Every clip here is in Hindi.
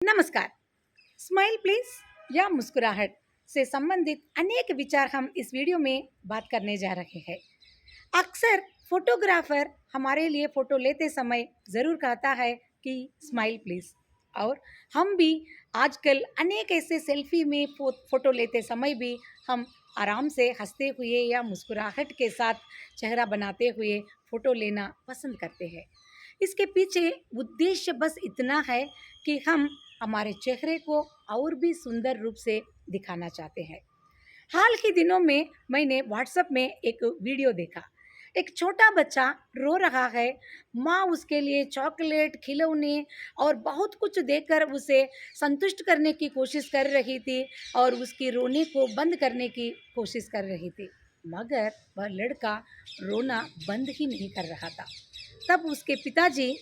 नमस्कार। स्माइल प्लीज या मुस्कुराहट से संबंधित अनेक विचार हम इस वीडियो में बात करने जा रहे हैं। अक्सर फोटोग्राफर हमारे लिए फोटो लेते समय ज़रूर कहता है कि स्माइल प्लीज, और हम भी आजकल अनेक ऐसे सेल्फी में फोटो लेते समय भी हम आराम से हंसते हुए या मुस्कुराहट के साथ चेहरा बनाते हुए फोटो लेना पसंद करते हैं। इसके पीछे उद्देश्य बस इतना है कि हम हमारे चेहरे को और भी सुंदर रूप से दिखाना चाहते हैं। हाल के दिनों में मैंने व्हाट्सएप में एक वीडियो देखा। एक छोटा बच्चा रो रहा है। माँ उसके लिए चॉकलेट, खिलौने और बहुत कुछ देकर उसे संतुष्ट करने की कोशिश कर रही थी और उसकी रोने को बंद करने की कोशिश कर रही थी। मगर वह लड़का रोना बंद ही नहीं कर रहा था। तब उसके पिताजी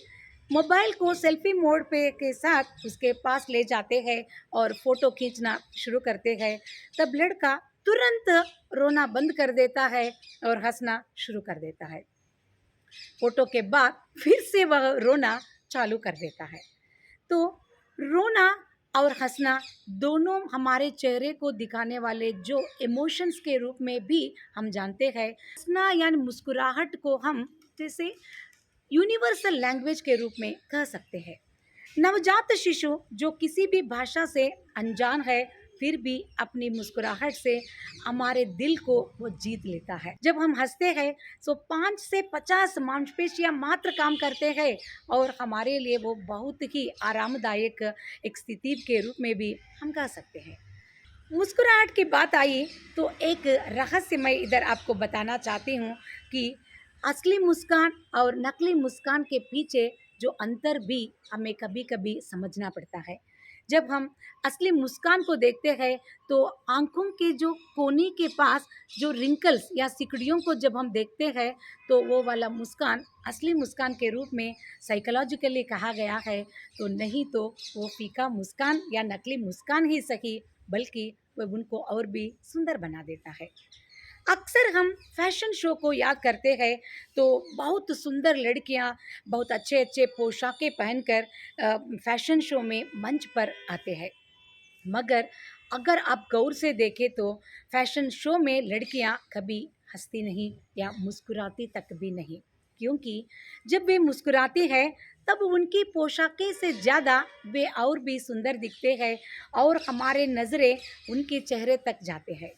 मोबाइल को सेल्फी मोड पे के साथ उसके पास ले जाते हैं और फोटो खींचना शुरू करते हैं। तब लड़का तुरंत रोना बंद कर देता है और हंसना शुरू कर देता है। फोटो के बाद फिर से वह रोना चालू कर देता है। तो रोना और हंसना दोनों हमारे चेहरे को दिखाने वाले जो इमोशंस के रूप में भी हम जानते हैं। हंसना यानी मुस्कुराहट को हम जैसे यूनिवर्सल लैंग्वेज के रूप में कह सकते हैं। नवजात शिशु जो किसी भी भाषा से अनजान है, फिर भी अपनी मुस्कुराहट से हमारे दिल को वो जीत लेता है। जब हम हंसते हैं तो 5 से 50 मांसपेशियां मात्र काम करते हैं और हमारे लिए वो बहुत ही आरामदायक एक स्थिति के रूप में भी हम कह सकते हैं। मुस्कुराहट की बात आई तो एक रहस्य मैं इधर आपको बताना चाहती हूँ कि असली मुस्कान और नकली मुस्कान के पीछे जो अंतर भी हमें कभी कभी समझना पड़ता है। जब हम असली मुस्कान को देखते हैं तो आंखों के जो कोने के पास जो रिंकल्स या सिकड़ियों को जब हम देखते हैं तो वो वाला मुस्कान असली मुस्कान के रूप में साइकोलॉजिकली कहा गया है। तो नहीं तो वो फीका मुस्कान या नकली मुस्कान ही सही, बल्कि वह उनको और भी सुंदर बना देता है। अक्सर हम फैशन शो को याद करते हैं तो बहुत सुंदर लड़कियां बहुत अच्छे अच्छे पोशाकें पहनकर फैशन शो में मंच पर आते हैं। मगर अगर आप गौर से देखें तो फैशन शो में लड़कियां कभी हंसती नहीं या मुस्कुराती तक भी नहीं, क्योंकि जब वे मुस्कुराती है तब उनकी पोशाकें से ज़्यादा वे और भी सुंदर दिखते हैं और हमारे नज़रें उनके चेहरे तक जाते हैं।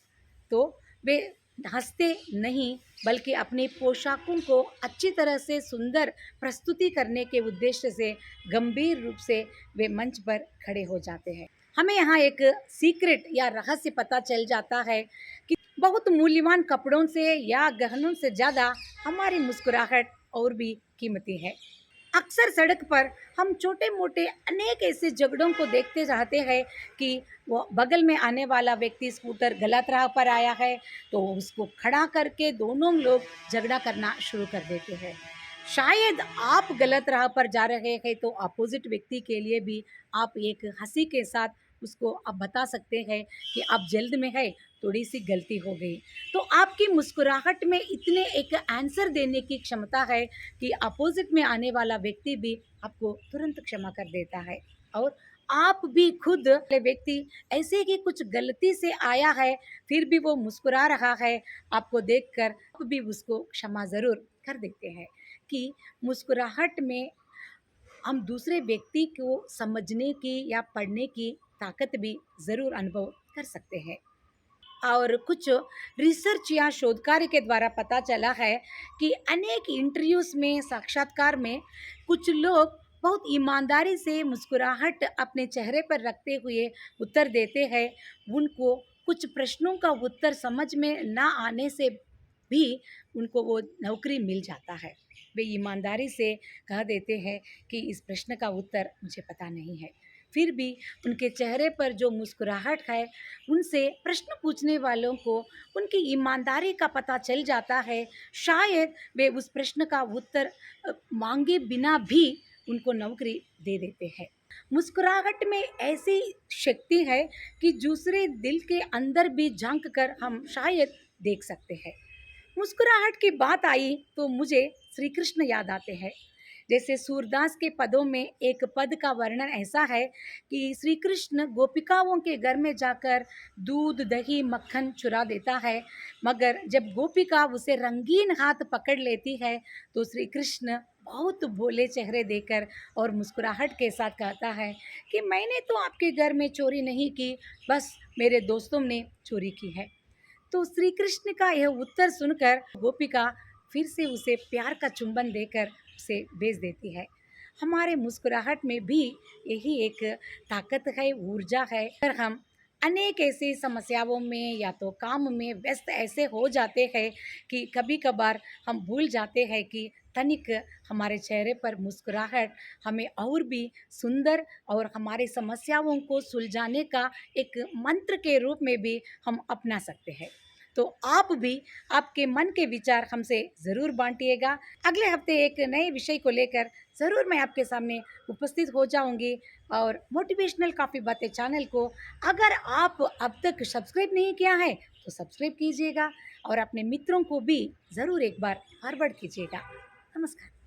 तो वे हंसते नहीं, बल्कि अपनी पोशाकों को अच्छी तरह से सुंदर प्रस्तुति करने के उद्देश्य से गंभीर रूप से वे मंच पर खड़े हो जाते हैं। हमें यहाँ एक सीक्रेट या रहस्य पता चल जाता है कि बहुत मूल्यवान कपड़ों से या गहनों से ज़्यादा हमारी मुस्कुराहट और भी कीमती है। अक्सर सड़क पर हम छोटे मोटे अनेक ऐसे झगड़ों को देखते रहते हैं कि वो बगल में आने वाला व्यक्ति स्कूटर गलत राह पर आया है तो उसको खड़ा करके दोनों लोग झगड़ा करना शुरू कर देते हैं। शायद आप गलत राह पर जा रहे हैं तो अपोजिट व्यक्ति के लिए भी आप एक हंसी के साथ उसको आप बता सकते हैं कि आप जल्द में है, थोड़ी सी गलती हो गई। तो आपकी मुस्कुराहट में इतने एक आंसर देने की क्षमता है कि अपोजिट में आने वाला व्यक्ति भी आपको तुरंत क्षमा कर देता है। और आप भी खुद व्यक्ति ऐसे कि कुछ गलती से आया है फिर भी वो मुस्कुरा रहा है, आपको देखकर आप भी उसको क्षमा ज़रूर कर देते हैं। कि मुस्कुराहट में हम दूसरे व्यक्ति को समझने की या पढ़ने की ताकत भी ज़रूर अनुभव कर सकते हैं। और कुछ रिसर्च या शोध कार्य के द्वारा पता चला है कि अनेक इंटरव्यूज़ में, साक्षात्कार में कुछ लोग बहुत ईमानदारी से मुस्कुराहट अपने चेहरे पर रखते हुए उत्तर देते हैं। उनको कुछ प्रश्नों का उत्तर समझ में ना आने से भी उनको वो नौकरी मिल जाता है। वे ईमानदारी से कह देते हैं कि इस प्रश्न का उत्तर मुझे पता नहीं है। फिर भी उनके चेहरे पर जो मुस्कुराहट है, उनसे प्रश्न पूछने वालों को उनकी ईमानदारी का पता चल जाता है। शायद वे उस प्रश्न का उत्तर मांगे बिना भी उनको नौकरी दे देते हैं। मुस्कुराहट में ऐसी शक्ति है कि दूसरे दिल के अंदर भी झांक कर हम शायद देख सकते हैं। मुस्कुराहट की बात आई तो मुझे श्री कृष्ण याद आते हैं। जैसे सूरदास के पदों में एक पद का वर्णन ऐसा है कि श्री कृष्ण गोपिकाओं के घर में जाकर दूध दही मक्खन चुरा देता है, मगर जब गोपिका उसे रंगीन हाथ पकड़ लेती है तो श्री कृष्ण बहुत भोले चेहरे देकर और मुस्कुराहट के साथ कहता है कि मैंने तो आपके घर में चोरी नहीं की, बस मेरे दोस्तों ने चोरी की है। तो श्री कृष्ण का यह उत्तर सुनकर गोपिका फिर से उसे प्यार का चुंबन देकर उसे भेज देती है। हमारे मुस्कुराहट में भी यही एक ताकत है, ऊर्जा है। अगर हम अनेक ऐसी समस्याओं में या तो काम में व्यस्त ऐसे हो जाते हैं कि कभी कभार हम भूल जाते हैं कि तनिक हमारे चेहरे पर मुस्कुराहट हमें और भी सुंदर और हमारी समस्याओं को सुलझाने का एक मंत्र के रूप में भी हम अपना सकते हैं। तो आप भी आपके मन के विचार हमसे ज़रूर बांटिएगा। अगले हफ्ते एक नए विषय को लेकर ज़रूर मैं आपके सामने उपस्थित हो जाऊंगी। और मोटिवेशनल काफ़ी बातें चैनल को अगर आप अब तक सब्सक्राइब नहीं किया है तो सब्सक्राइब कीजिएगा और अपने मित्रों को भी ज़रूर एक बार फॉरवर्ड कीजिएगा। नमस्कार।